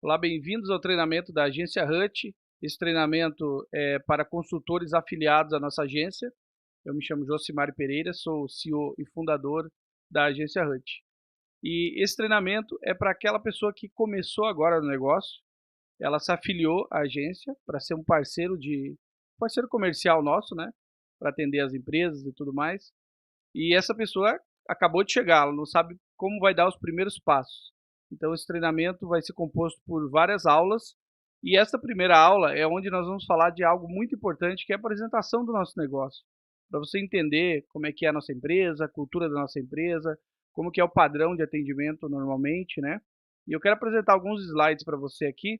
Olá, bem-vindos ao treinamento da Agência Hut. Esse treinamento é para consultores afiliados à nossa agência. Eu me chamo Josimar Pereira, sou o CEO e fundador da Agência Hut. E esse treinamento é para aquela pessoa que começou agora no negócio, ela se afiliou à agência para ser um parceiro comercial nosso, né? Para atender as empresas e tudo mais. E essa pessoa acabou de chegar, ela não sabe como vai dar os primeiros passos. Então esse treinamento vai ser composto por várias aulas, e essa primeira aula é onde nós vamos falar de algo muito importante, que é a apresentação do nosso negócio. Para você entender como é que é a nossa empresa, a cultura da nossa empresa, como que é o padrão de atendimento normalmente, né? E eu quero apresentar alguns slides para você aqui,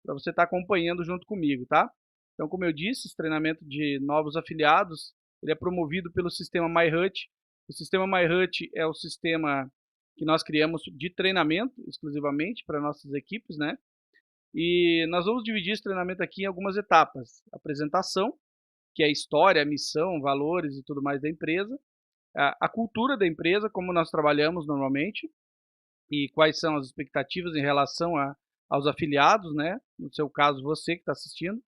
para você estar acompanhando junto comigo, tá? Então, como eu disse, esse treinamento de novos afiliados, ele é promovido pelo sistema MyHut. O sistema MyHut é o sistema que nós criamos de treinamento exclusivamente para nossas equipes, né? E nós vamos dividir esse treinamento aqui em algumas etapas. Apresentação, que é a história, a missão, valores e tudo mais da empresa. A cultura da empresa, como nós trabalhamos normalmente, e quais são as expectativas em relação aos afiliados, né? No seu caso, você que está assistindo.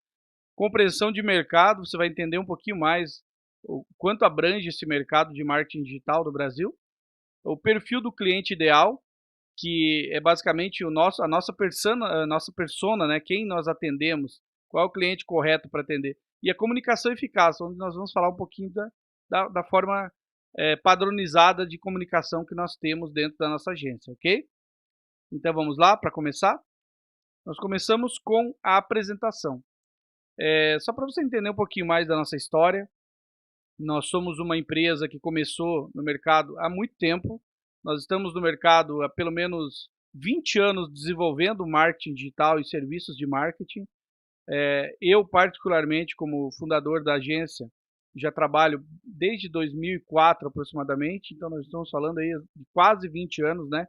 Compreensão de mercado, você vai entender um pouquinho mais o quanto abrange esse mercado de marketing digital do Brasil. O perfil do cliente ideal, que é basicamente a nossa persona, né? Quem nós atendemos, qual é o cliente correto para atender. E a comunicação eficaz, onde nós vamos falar um pouquinho da forma padronizada de comunicação que nós temos dentro da nossa agência, ok? Então vamos lá, para começar? Nós começamos com a apresentação. Só para você entender um pouquinho mais da nossa história, nós somos uma empresa que começou no mercado há muito tempo. Nós estamos no mercado há pelo menos 20 anos desenvolvendo marketing digital e serviços de marketing. Eu, particularmente, como fundador da agência, já trabalho desde 2004 aproximadamente, então nós estamos falando aí de quase 20 anos, né?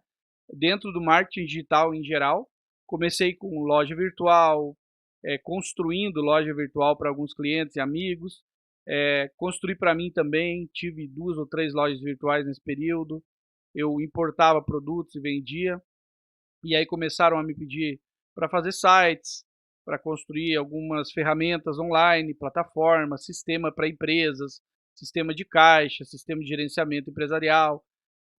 Dentro do marketing digital em geral. Comecei com loja virtual, construindo loja virtual para alguns clientes e amigos. Construí para mim também, tive 2 ou 3 lojas virtuais nesse período. Eu importava produtos e vendia. E aí começaram a me pedir para fazer sites, para construir algumas ferramentas online, plataformas, sistema para empresas, sistema de caixa, sistema de gerenciamento empresarial.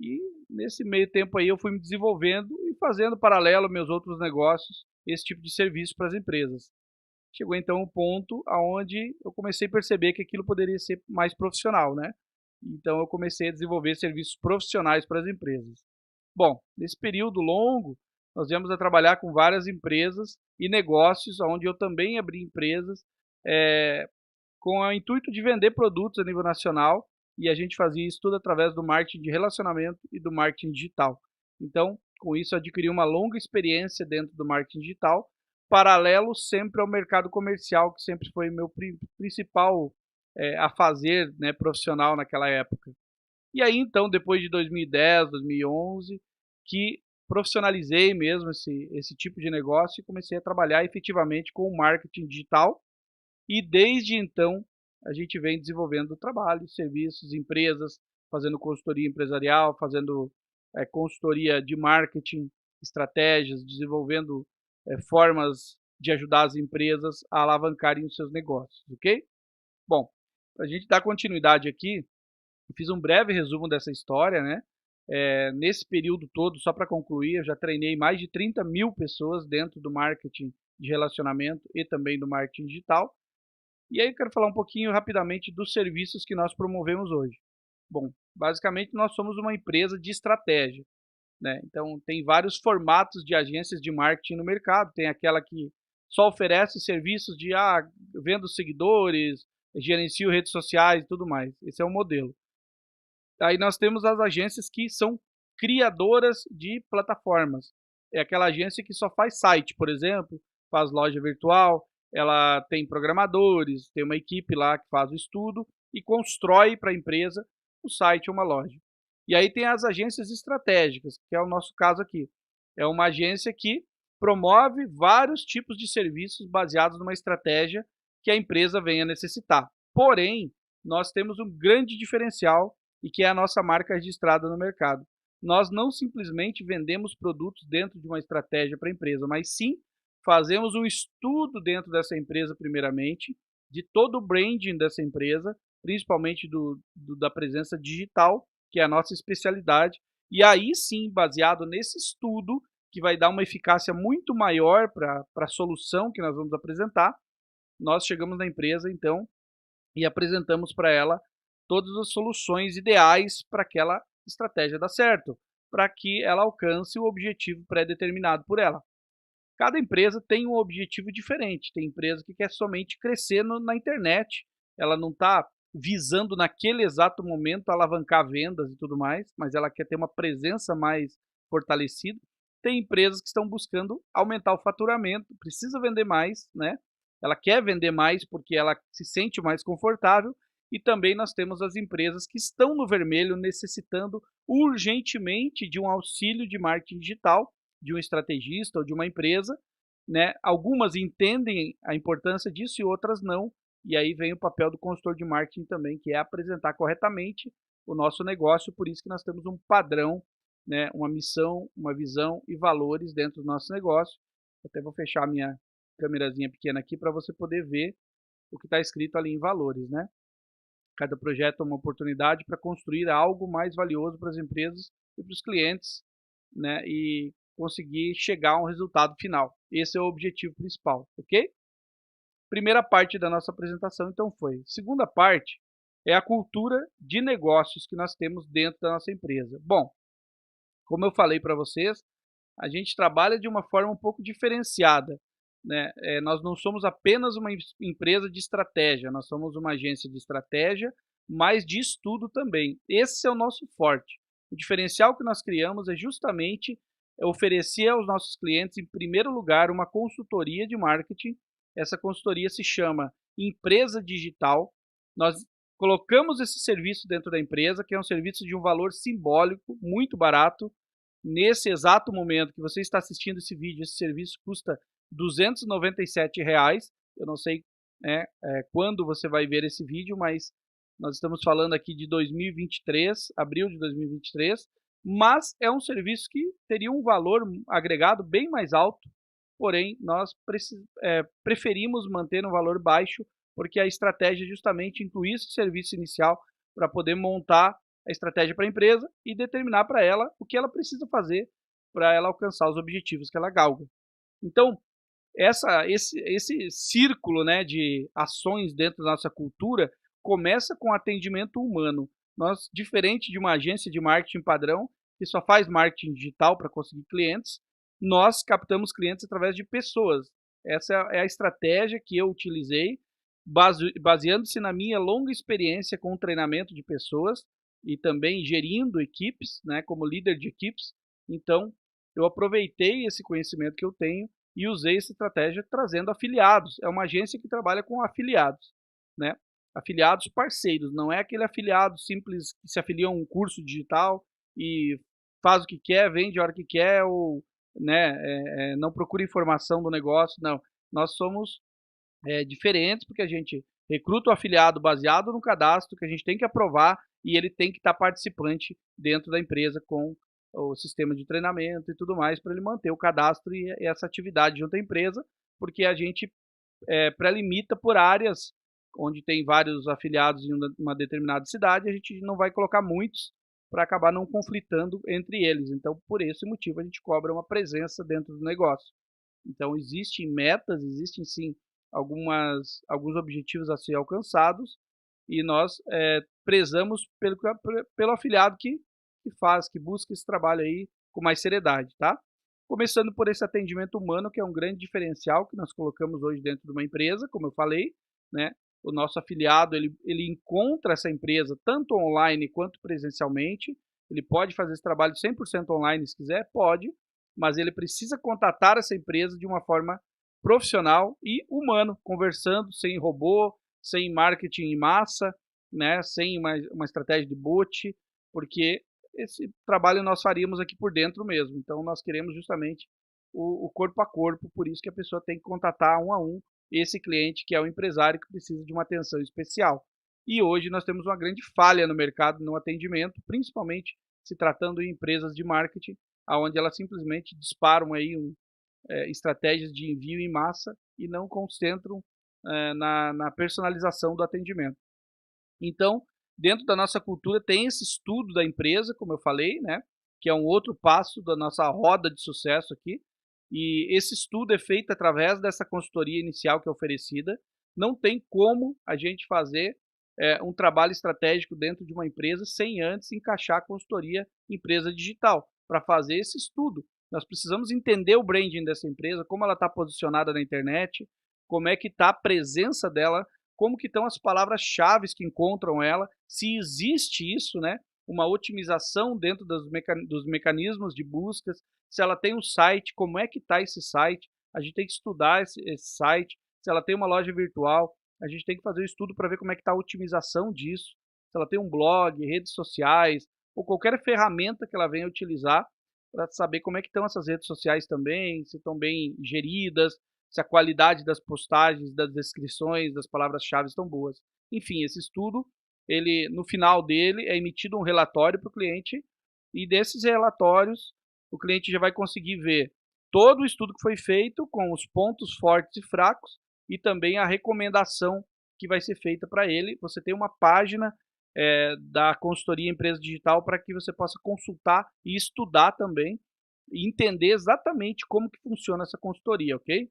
E nesse meio tempo aí eu fui me desenvolvendo e fazendo paralelo meus outros negócios, esse tipo de serviço para as empresas. Chegou então um ponto aonde eu comecei a perceber que aquilo poderia ser mais profissional, né? Então eu comecei a desenvolver serviços profissionais para as empresas. Bom, nesse período longo, nós viemos a trabalhar com várias empresas e negócios, onde eu também abri empresas com o intuito de vender produtos a nível nacional, e a gente fazia isso tudo através do marketing de relacionamento e do marketing digital. Então, com isso, eu adquiri uma longa experiência dentro do marketing digital, paralelo sempre ao mercado comercial, que sempre foi meu principal a fazer, né, profissional naquela época. E aí, então, depois de 2010, 2011, que profissionalizei mesmo esse tipo de negócio e comecei a trabalhar efetivamente com o marketing digital. E desde então, a gente vem desenvolvendo trabalhos, serviços, empresas, fazendo consultoria empresarial, fazendo consultoria de marketing, estratégias, desenvolvendo formas de ajudar as empresas a alavancarem os seus negócios, ok? Bom, para a gente dar continuidade aqui, eu fiz um breve resumo dessa história, né? Nesse período todo, só para concluir, eu já treinei mais de 30 mil pessoas dentro do marketing de relacionamento e também do marketing digital. E aí eu quero falar um pouquinho rapidamente dos serviços que nós promovemos hoje. Bom, basicamente nós somos uma empresa de estratégia, né? Então tem vários formatos de agências de marketing no mercado. Tem aquela que só oferece serviços de vendo seguidores, gerencio redes sociais e tudo mais. Esse é o modelo. Aí nós temos as agências que são criadoras de plataformas. É aquela agência que só faz site, por exemplo, faz loja virtual, ela tem programadores, tem uma equipe lá que faz o estudo e constrói para a empresa o site ou uma loja. E aí tem as agências estratégicas, que é o nosso caso aqui. É uma agência que promove vários tipos de serviços baseados numa estratégia que a empresa venha necessitar. Porém, nós temos um grande diferencial e que é a nossa marca registrada no mercado. Nós não simplesmente vendemos produtos dentro de uma estratégia para a empresa, mas sim fazemos um estudo dentro dessa empresa primeiramente, de todo o branding dessa empresa, principalmente da presença digital, que é a nossa especialidade, e aí sim, baseado nesse estudo, que vai dar uma eficácia muito maior para a solução que nós vamos apresentar, nós chegamos na empresa, então, e apresentamos para ela todas as soluções ideais para aquela estratégia dar certo, para que ela alcance o objetivo pré-determinado por ela. Cada empresa tem um objetivo diferente. Tem empresa que quer somente crescer na internet, ela não está visando naquele exato momento alavancar vendas e tudo mais, mas ela quer ter uma presença mais fortalecida. Tem empresas que estão buscando aumentar o faturamento, precisa vender mais, né? Ela quer vender mais porque ela se sente mais confortável. E também nós temos as empresas que estão no vermelho necessitando urgentemente de um auxílio de marketing digital, de um estrategista ou de uma empresa, né? Algumas entendem a importância disso e outras não. E aí vem o papel do consultor de marketing também, que é apresentar corretamente o nosso negócio. Por isso que nós temos um padrão, né? Uma missão, uma visão e valores dentro do nosso negócio. Até vou fechar minha câmerazinha pequena aqui para você poder ver o que está escrito ali em valores, né? Cada projeto é uma oportunidade para construir algo mais valioso para as empresas e para os clientes, né? E conseguir chegar a um resultado final. Esse é o objetivo principal, ok? Primeira parte da nossa apresentação, então, foi. Segunda parte é a cultura de negócios que nós temos dentro da nossa empresa. Bom, como eu falei para vocês, a gente trabalha de uma forma um pouco diferenciada, né? Nós não somos apenas uma empresa de estratégia, nós somos uma agência de estratégia, mas de estudo também. Esse é o nosso forte. O diferencial que nós criamos é justamente oferecer aos nossos clientes, em primeiro lugar, uma consultoria de marketing. Essa consultoria se chama Empresa Digital. Nós colocamos esse serviço dentro da empresa, que é um serviço de um valor simbólico, muito barato. Nesse exato momento que você está assistindo esse vídeo, esse serviço custa R$ 297. Eu não sei, né, quando você vai ver esse vídeo, mas nós estamos falando aqui de 2023, abril de 2023, mas é um serviço que teria um valor agregado bem mais alto, porém nós preferimos manter um valor baixo, porque a estratégia é justamente incluir esse serviço inicial para poder montar a estratégia para a empresa e determinar para ela o que ela precisa fazer para ela alcançar os objetivos que ela galga. Então, esse círculo, né, de ações dentro da nossa cultura começa com atendimento humano. Nós, diferente de uma agência de marketing padrão, que só faz marketing digital para conseguir clientes, nós captamos clientes através de pessoas. Essa é a estratégia que eu utilizei, baseando-se na minha longa experiência com o treinamento de pessoas e também gerindo equipes, né, como líder de equipes. Então, eu aproveitei esse conhecimento que eu tenho e usei essa estratégia trazendo afiliados. É uma agência que trabalha com afiliados, né? Afiliados parceiros, não é aquele afiliado simples que se afilia a um curso digital e faz o que quer, vende a hora que quer, ou, né, não procura informação do negócio. Não, nós somos diferentes porque a gente recruta o afiliado baseado no cadastro que a gente tem que aprovar e ele tem que estar participante dentro da empresa com o sistema de treinamento e tudo mais para ele manter o cadastro e essa atividade junto à empresa, porque a gente pré-limita por áreas onde tem vários afiliados em uma determinada cidade, a gente não vai colocar muitos para acabar não conflitando entre eles. Então, por esse motivo, a gente cobra uma presença dentro do negócio. Então, existem metas, existem sim alguns objetivos a ser alcançados e nós prezamos pelo afiliado que faz, que busca esse trabalho aí com mais seriedade, tá? Começando por esse atendimento humano, que é um grande diferencial que nós colocamos hoje dentro de uma empresa, como eu falei, né? O nosso afiliado, ele encontra essa empresa tanto online quanto presencialmente. Ele pode fazer esse trabalho 100% online se quiser, pode, mas ele precisa contatar essa empresa de uma forma profissional e humano, conversando, sem robô, sem marketing em massa, né? Sem uma estratégia de bot, porque esse trabalho nós faríamos aqui por dentro mesmo. Então, nós queremos justamente o corpo a corpo, por isso que a pessoa tem que contatar um a um esse cliente que é o empresário que precisa de uma atenção especial. E hoje nós temos uma grande falha no mercado no atendimento, principalmente se tratando de empresas de marketing, onde elas simplesmente disparam aí estratégias de envio em massa e não concentram na personalização do atendimento. Então, dentro da nossa cultura tem esse estudo da empresa, como eu falei, né, que é um outro passo da nossa roda de sucesso aqui, e esse estudo é feito através dessa consultoria inicial que é oferecida. Não tem como a gente fazer um trabalho estratégico dentro de uma empresa sem antes encaixar a consultoria empresa digital, para fazer esse estudo. Nós precisamos entender o branding dessa empresa, como ela está posicionada na internet, como é que está a presença dela, como que estão as palavras-chave que encontram ela, se existe isso, né, uma otimização dentro dos mecanismos de buscas, se ela tem um site, como é que está esse site, a gente tem que estudar esse site, se ela tem uma loja virtual, a gente tem que fazer um estudo para ver como é que está a otimização disso, se ela tem um blog, redes sociais, ou qualquer ferramenta que ela venha utilizar, para saber como é que estão essas redes sociais também, se estão bem geridas, se a qualidade das postagens, das descrições, das palavras-chave estão boas. Enfim, esse estudo, ele, no final dele, é emitido um relatório para o cliente, e desses relatórios, o cliente já vai conseguir ver todo o estudo que foi feito, com os pontos fortes e fracos, e também a recomendação que vai ser feita para ele. Você tem uma página da consultoria Empresa Digital para que você possa consultar e estudar também, e entender exatamente como que funciona essa consultoria, ok?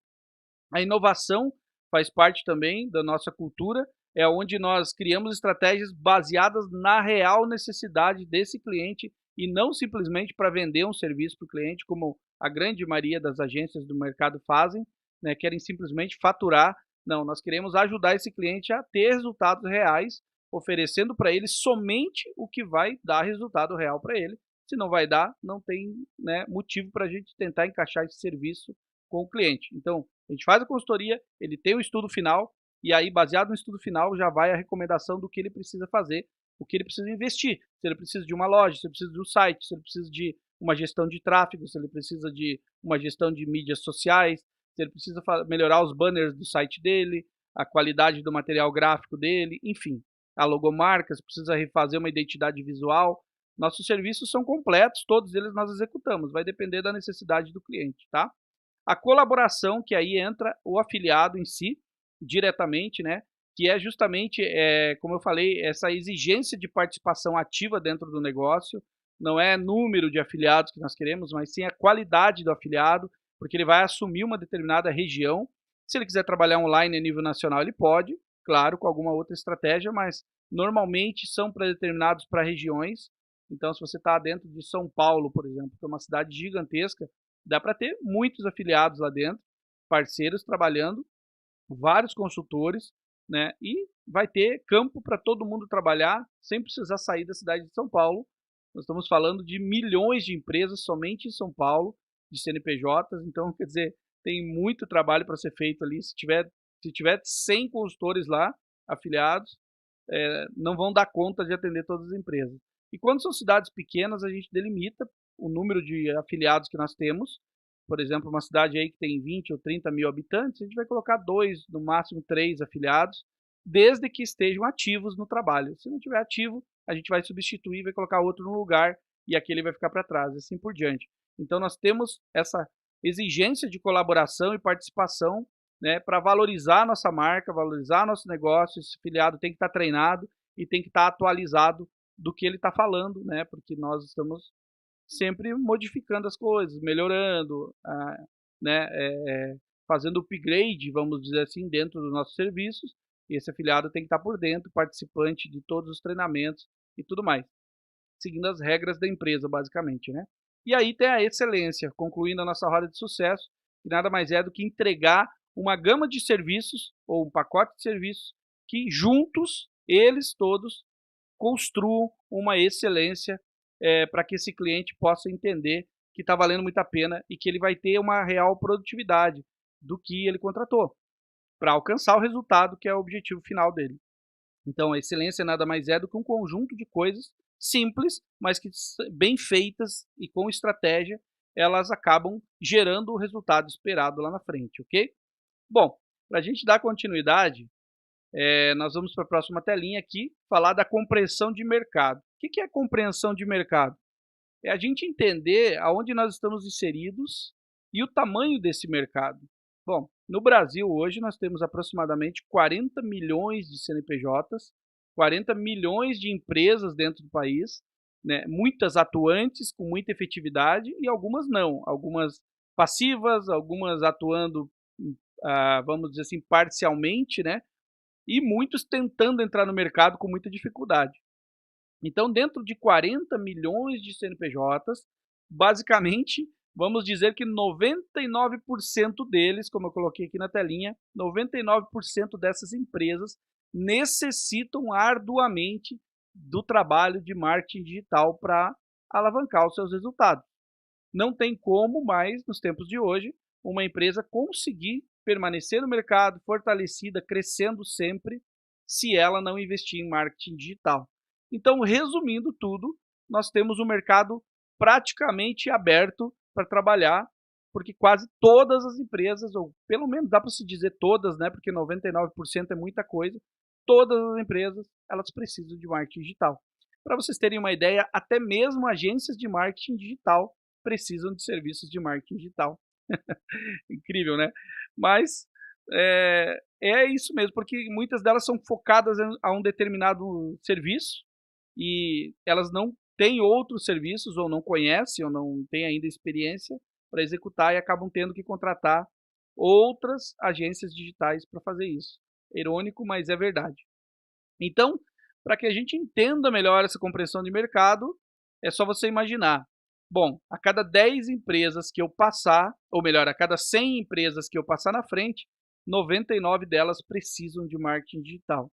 A inovação faz parte também da nossa cultura, é onde nós criamos estratégias baseadas na real necessidade desse cliente e não simplesmente para vender um serviço para o cliente, como a grande maioria das agências do mercado fazem, né, querem simplesmente faturar. Não, nós queremos ajudar esse cliente a ter resultados reais, oferecendo para ele somente o que vai dar resultado real para ele. Se não vai dar, não tem, né, motivo para a gente tentar encaixar esse serviço com o cliente. Então, a gente faz a consultoria, ele tem o estudo final, e aí, baseado no estudo final, já vai a recomendação do que ele precisa fazer, o que ele precisa investir. Se ele precisa de uma loja, se ele precisa de um site, se ele precisa de uma gestão de tráfego, se ele precisa de uma gestão de mídias sociais, se ele precisa melhorar os banners do site dele, a qualidade do material gráfico dele, enfim. A logomarca, se precisa refazer uma identidade visual. Nossos serviços são completos, todos eles nós executamos, vai depender da necessidade do cliente, tá? A colaboração, que aí entra o afiliado em si, diretamente, né? Que é justamente, como eu falei, essa exigência de participação ativa dentro do negócio. Não é número de afiliados que nós queremos, mas sim a qualidade do afiliado, porque ele vai assumir uma determinada região. Se ele quiser trabalhar online a nível nacional, ele pode, claro, com alguma outra estratégia, mas normalmente são predeterminados para regiões. Então, se você está dentro de São Paulo, por exemplo, que é uma cidade gigantesca, dá para ter muitos afiliados lá dentro, parceiros trabalhando, vários consultores, né? E vai ter campo para todo mundo trabalhar sem precisar sair da cidade de São Paulo. Nós estamos falando de milhões de empresas somente em São Paulo, de CNPJs, então, quer dizer, tem muito trabalho para ser feito ali. Se tiver 100 consultores lá, afiliados, não vão dar conta de atender todas as empresas. E quando são cidades pequenas, a gente delimita o número de afiliados que nós temos. Por exemplo, uma cidade aí que tem 20 ou 30 mil habitantes, a gente vai colocar 2, no máximo 3 afiliados, desde que estejam ativos no trabalho. Se não tiver ativo, a gente vai substituir, vai colocar outro no lugar e aquele vai ficar para trás, assim por diante. Então, nós temos essa exigência de colaboração e participação, né, para valorizar a nossa marca, valorizar nosso negócio. Esse afiliado tem que estar treinado e tem que estar atualizado do que ele está falando, né, porque nós estamos sempre modificando as coisas, melhorando, né, fazendo upgrade, vamos dizer assim, dentro dos nossos serviços. E esse afiliado tem que estar por dentro, participante de todos os treinamentos e tudo mais, seguindo as regras da empresa, basicamente, né? E aí tem a excelência, concluindo a nossa roda de sucesso, que nada mais é do que entregar uma gama de serviços, ou um pacote de serviços, que juntos, eles todos, construam uma excelência para que esse cliente possa entender que está valendo muito a pena e que ele vai ter uma real produtividade do que ele contratou, para alcançar o resultado que é o objetivo final dele. Então, a excelência nada mais é do que um conjunto de coisas simples, mas que bem feitas e com estratégia, elas acabam gerando o resultado esperado lá na frente, ok? Bom, para a gente dar continuidade, nós vamos para a próxima telinha aqui, falar da compreensão de mercado. O que é compreensão de mercado? É a gente entender aonde nós estamos inseridos E o tamanho desse mercado? Bom, no Brasil hoje nós temos aproximadamente 40 milhões de CNPJs, 40 milhões de empresas dentro do país, né, muitas atuantes com muita efetividade e algumas não, algumas passivas, algumas atuando, vamos dizer assim, parcialmente, né, e muitos tentando entrar no mercado com muita dificuldade. Então, dentro de 40 milhões de CNPJs, basicamente, vamos dizer que 99% deles, como eu coloquei aqui na telinha, 99% dessas empresas necessitam arduamente do trabalho de marketing digital para alavancar os seus resultados. Não tem como mais, nos tempos de hoje, uma empresa conseguir permanecer no mercado, fortalecida, crescendo sempre, se ela não investir em marketing digital. Então, resumindo tudo, nós temos um mercado praticamente aberto para trabalhar, porque quase todas as empresas, ou pelo menos dá para se dizer todas, né, porque 99% é muita coisa, todas as empresas, elas precisam de marketing digital. Para vocês terem uma ideia, até mesmo agências de marketing digital precisam de serviços de marketing digital. Incrível, né? Mas é isso mesmo, porque muitas delas são focadas a um determinado serviço e elas não têm outros serviços, ou não conhecem, ou não têm ainda experiência para executar e acabam tendo que contratar outras agências digitais para fazer isso. Irônico, mas é verdade. Então, para que a gente entenda melhor essa compreensão de mercado, é só você imaginar. Bom, a cada 10 empresas que eu passar, ou melhor, a cada 100 empresas que eu passar na frente, 99 delas precisam de marketing digital.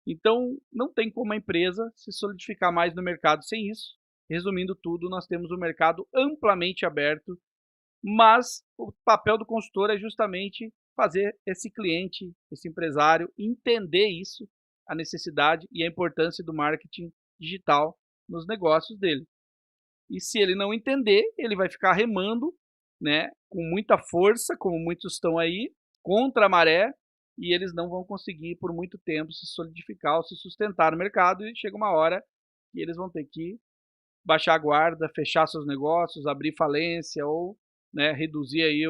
Então, não tem como a empresa se solidificar mais no mercado sem isso. Resumindo tudo, nós temos um mercado amplamente aberto, mas o papel do consultor é justamente fazer esse cliente, esse empresário, entender isso, a necessidade e a importância do marketing digital nos negócios dele. E se ele não entender, ele vai ficar remando, né, com muita força, como muitos estão aí, contra a maré, e eles não vão conseguir por muito tempo se solidificar ou se sustentar no mercado, e chega uma hora que eles vão ter que baixar a guarda, fechar seus negócios, abrir falência ou, né, reduzir aí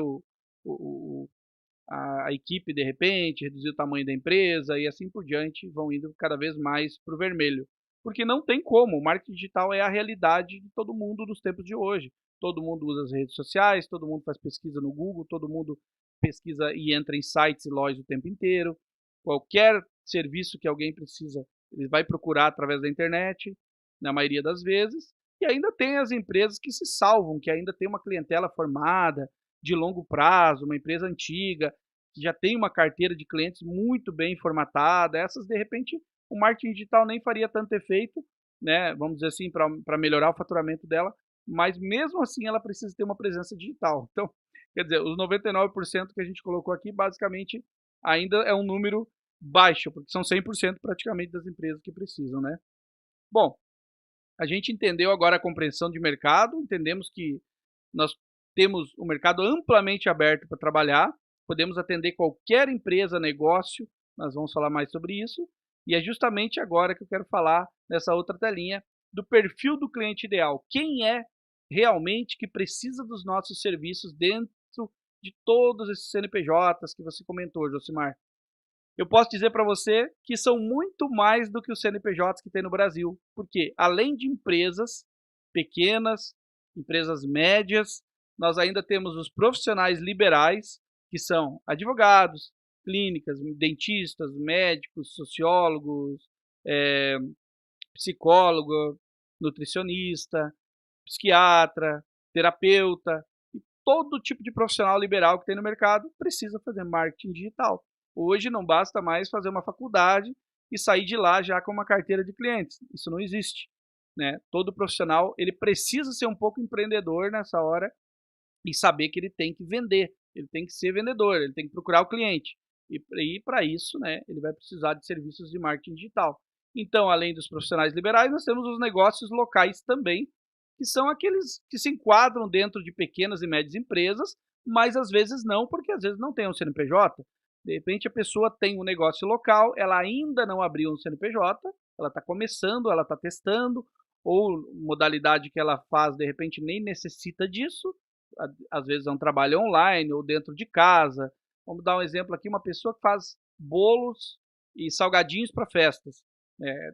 a equipe de repente, reduzir o tamanho da empresa e assim por diante, vão indo cada vez mais para o vermelho. Porque não tem como, o marketing digital é a realidade de todo mundo nos tempos de hoje. Todo mundo usa as redes sociais, todo mundo faz pesquisa no Google, todo mundo pesquisa e entra em sites e lojas o tempo inteiro. Qualquer serviço que alguém precisa, ele vai procurar através da internet, na maioria das vezes. E ainda tem as empresas que se salvam, que ainda tem uma clientela formada, de longo prazo, uma empresa antiga, que já tem uma carteira de clientes muito bem formatada. Essas, de repente, o marketing digital nem faria tanto efeito, né? Vamos dizer assim, para melhorar o faturamento dela, mas mesmo assim ela precisa ter uma presença digital. Então, quer dizer, os 99% que a gente colocou aqui, basicamente, ainda é um número baixo, porque são 100% praticamente das empresas que precisam, né? Bom, a gente entendeu agora a compreensão de mercado, entendemos que nós temos um mercado amplamente aberto para trabalhar, podemos atender qualquer empresa, negócio, nós vamos falar mais sobre isso, e é justamente agora que eu quero falar, nessa outra telinha, do perfil do cliente ideal. Quem é realmente que precisa dos nossos serviços dentro de todos esses CNPJs que você comentou, Josimar? Eu posso dizer para você que são muito mais do que os CNPJs que tem no Brasil, porque além de empresas pequenas, empresas médias, nós ainda temos os profissionais liberais, que são advogados, clínicas, dentistas, médicos, sociólogos, psicólogo, nutricionista, psiquiatra, terapeuta, e todo tipo de profissional liberal que tem no mercado precisa fazer marketing digital. Hoje não basta mais fazer uma faculdade e sair de lá já com uma carteira de clientes. Isso não existe, né? Todo profissional, ele precisa ser um pouco empreendedor nessa hora e saber que ele tem que vender, ele tem que ser vendedor, ele tem que procurar o cliente. E para isso, né, ele vai precisar de serviços de marketing digital. Então, além dos profissionais liberais, nós temos os negócios locais também, que são aqueles que se enquadram dentro de pequenas e médias empresas, mas às vezes não, porque às vezes não tem um CNPJ. De repente a pessoa tem um negócio local, ela ainda não abriu um CNPJ, ela está começando, ela está testando, ou modalidade que ela faz de repente nem necessita disso, às vezes é um trabalho online ou dentro de casa. Vamos dar um exemplo aqui, uma pessoa que faz bolos e salgadinhos para festas.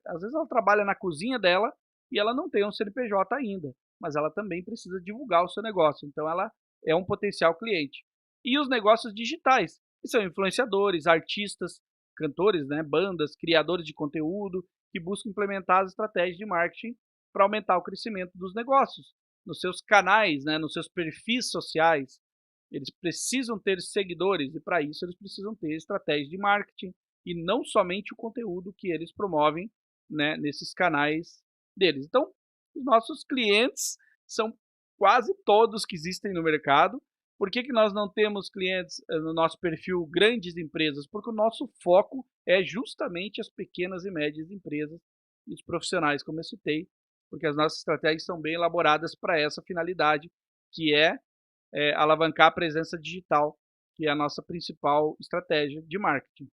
Às vezes ela trabalha na cozinha dela e ela não tem um CNPJ ainda, mas ela também precisa divulgar o seu negócio, então ela é um potencial cliente. E os negócios digitais, que são influenciadores, artistas, cantores, né, bandas, criadores de conteúdo, que buscam implementar as estratégias de marketing para aumentar o crescimento dos negócios, nos seus canais, né, nos seus perfis sociais. Eles precisam ter seguidores e para isso eles precisam ter estratégias de marketing e não somente o conteúdo que eles promovem, né, nesses canais deles. Então, os nossos clientes são quase todos que existem no mercado. Por que nós não temos clientes no nosso perfil grandes empresas? Porque o nosso foco é justamente as pequenas e médias empresas e os profissionais, como eu citei, porque as nossas estratégias são bem elaboradas para essa finalidade, que é alavancar a presença digital, que é a nossa principal estratégia de marketing.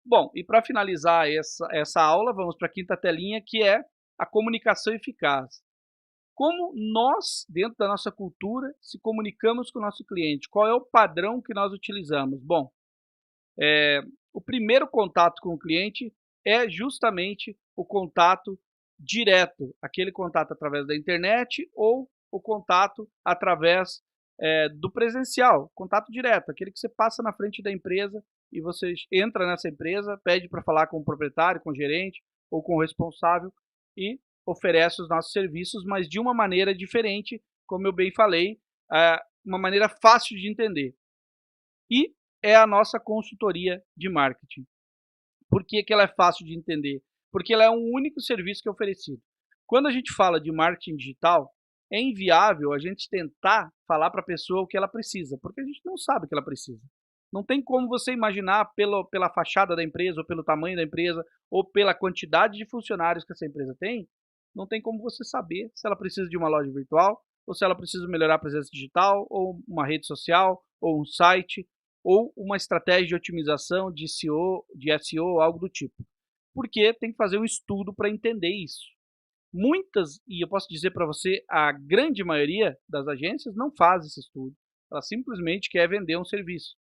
Bom, e para finalizar essa aula, vamos para a quinta telinha, que é a comunicação eficaz. Como nós, dentro da nossa cultura, se comunicamos com o nosso cliente? Qual é o padrão que nós utilizamos? Bom, o primeiro contato com o cliente é justamente o contato direto, aquele contato através da internet ou o contato através do presencial, contato direto, aquele que você passa na frente da empresa e você entra nessa empresa, pede para falar com o proprietário, com o gerente ou com o responsável e oferece os nossos serviços, mas de uma maneira diferente, como eu bem falei, uma maneira fácil de entender. E é a nossa consultoria de marketing. Por que ela é fácil de entender? Porque ela é um único serviço que é oferecido. Quando a gente fala de marketing digital, é inviável a gente tentar falar para a pessoa o que ela precisa, porque a gente não sabe o que ela precisa. Não tem como você imaginar pela fachada da empresa, ou pelo tamanho da empresa, ou pela quantidade de funcionários que essa empresa tem, não tem como você saber se ela precisa de uma loja virtual, ou se ela precisa melhorar a presença digital, ou uma rede social, ou um site, ou uma estratégia de otimização de SEO, algo do tipo. Porque tem que fazer um estudo para entender isso. Muitas, e eu posso dizer para você, a grande maioria das agências não faz esse estudo. Ela simplesmente quer vender um serviço.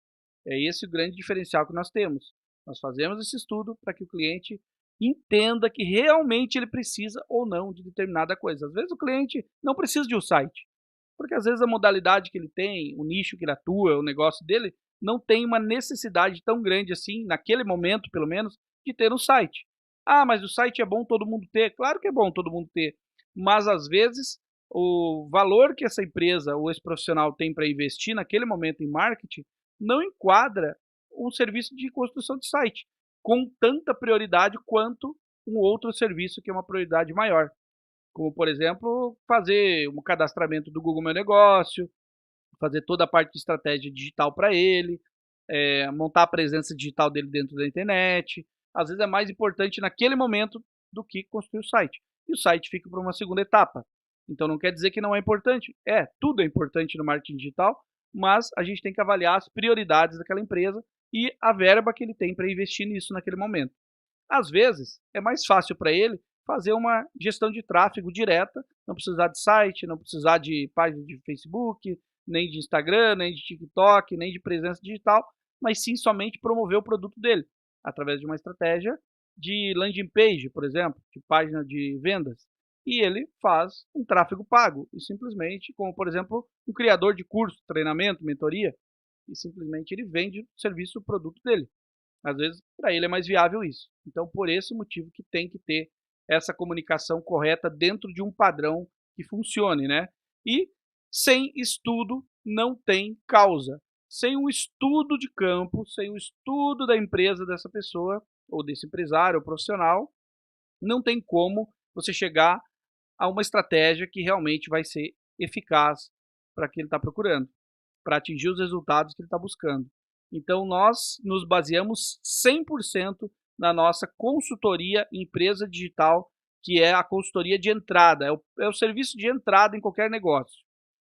É esse o grande diferencial que nós temos. Nós fazemos esse estudo para que o cliente entenda que realmente ele precisa ou não de determinada coisa. Às vezes o cliente não precisa de um site, porque às vezes a modalidade que ele tem, o nicho que ele atua, o negócio dele, não tem uma necessidade tão grande assim, naquele momento pelo menos, de ter um site. Ah, mas o site é bom todo mundo ter. Claro que é bom todo mundo ter, mas às vezes o valor que essa empresa ou esse profissional tem para investir naquele momento em marketing não enquadra um serviço de construção de site com tanta prioridade quanto um outro serviço que é uma prioridade maior. Como, por exemplo, fazer um cadastramento do Google Meu Negócio, fazer toda a parte de estratégia digital para ele, montar a presença digital dele dentro da internet. Às vezes é mais importante naquele momento do que construir o site. E o site fica para uma segunda etapa. Então não quer dizer que não é importante. Tudo é importante no marketing digital, mas a gente tem que avaliar as prioridades daquela empresa e a verba que ele tem para investir nisso naquele momento. Às vezes, é mais fácil para ele fazer uma gestão de tráfego direta, não precisar de site, não precisar de página de Facebook, nem de Instagram, nem de TikTok, nem de presença digital, mas sim somente promover o produto dele, através de uma estratégia de landing page, por exemplo, de página de vendas. E ele faz um tráfego pago, e simplesmente, como por exemplo, um criador de curso, treinamento, mentoria, e simplesmente ele vende o serviço, o produto dele. Às vezes, para ele é mais viável isso. Então, por esse motivo que tem que ter essa comunicação correta dentro de um padrão que funcione, né? E sem estudo não tem causa. Sem um estudo de campo, sem um estudo da empresa dessa pessoa, ou desse empresário ou profissional, não tem como você chegar a uma estratégia que realmente vai ser eficaz para o que ele está procurando, para atingir os resultados que ele está buscando. Então, nós nos baseamos 100% na nossa consultoria empresa digital, que é a consultoria de entrada, é o serviço de entrada em qualquer negócio.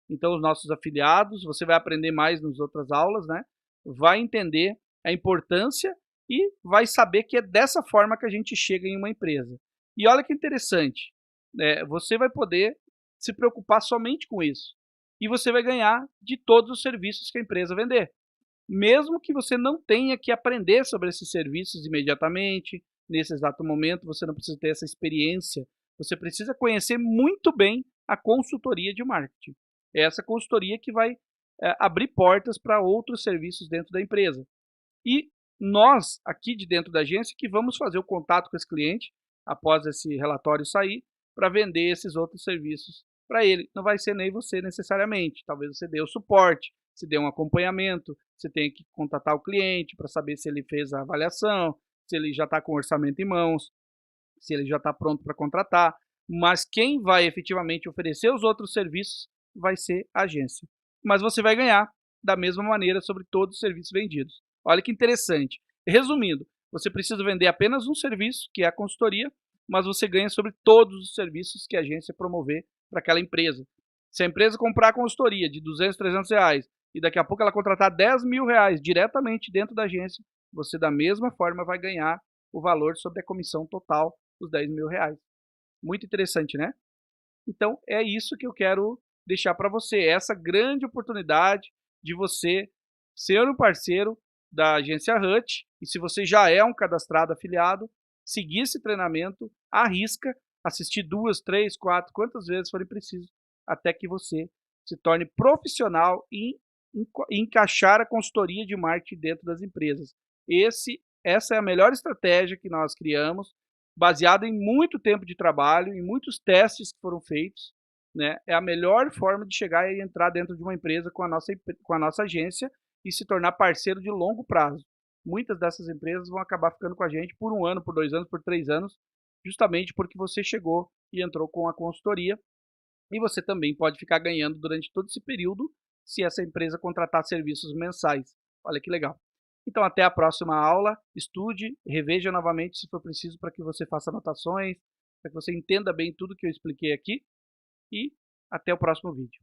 Então, os nossos afiliados, você vai aprender mais nas outras aulas, né? Vai entender a importância e vai saber que é dessa forma que a gente chega em uma empresa. E olha que interessante, você vai poder se preocupar somente com isso. e você vai ganhar de todos os serviços que a empresa vender. Mesmo que você não tenha que aprender sobre esses serviços imediatamente, nesse exato momento, você não precisa ter essa experiência, você precisa conhecer muito bem a consultoria de marketing. É essa consultoria que vai abrir portas para outros serviços dentro da empresa. E nós, aqui de dentro da agência, que vamos fazer o contato com esse cliente, após esse relatório sair, para vender esses outros serviços para ele. Não vai ser nem você necessariamente, talvez você dê o suporte, se dê um acompanhamento, você tem que contatar o cliente para saber se ele fez a avaliação, se ele já está com o orçamento em mãos, se ele já está pronto para contratar, mas quem vai efetivamente oferecer os outros serviços vai ser a agência. Mas você vai ganhar da mesma maneira sobre todos os serviços vendidos. Olha que interessante. Resumindo, você precisa vender apenas um serviço, que é a consultoria, mas você ganha sobre todos os serviços que a agência promover para aquela empresa. Se a empresa comprar a consultoria de 200, 300 reais e daqui a pouco ela contratar 10 mil reais diretamente dentro da agência, você da mesma forma vai ganhar o valor sobre a comissão total dos 10 mil reais. Muito interessante, né? Então, é isso que eu quero deixar para você, essa grande oportunidade de você ser um parceiro da agência Hut, e se você já é um cadastrado afiliado, seguir esse treinamento, arrisca, assistir 2, 3, 4, quantas vezes forem preciso, até que você se torne profissional e encaixar a consultoria de marketing dentro das empresas. Essa é a melhor estratégia que nós criamos, baseada em muito tempo de trabalho, em muitos testes que foram feitos, né? É a melhor forma de chegar e entrar dentro de uma empresa com a nossa agência e se tornar parceiro de longo prazo. Muitas dessas empresas vão acabar ficando com a gente por 1 ano, por 2 anos, por 3 anos, justamente porque você chegou e entrou com a consultoria. E você também pode ficar ganhando durante todo esse período se essa empresa contratar serviços mensais. Olha que legal. Então, até a próxima aula. Estude, reveja novamente se for preciso para que você faça anotações, para que você entenda bem tudo que eu expliquei aqui. E até o próximo vídeo.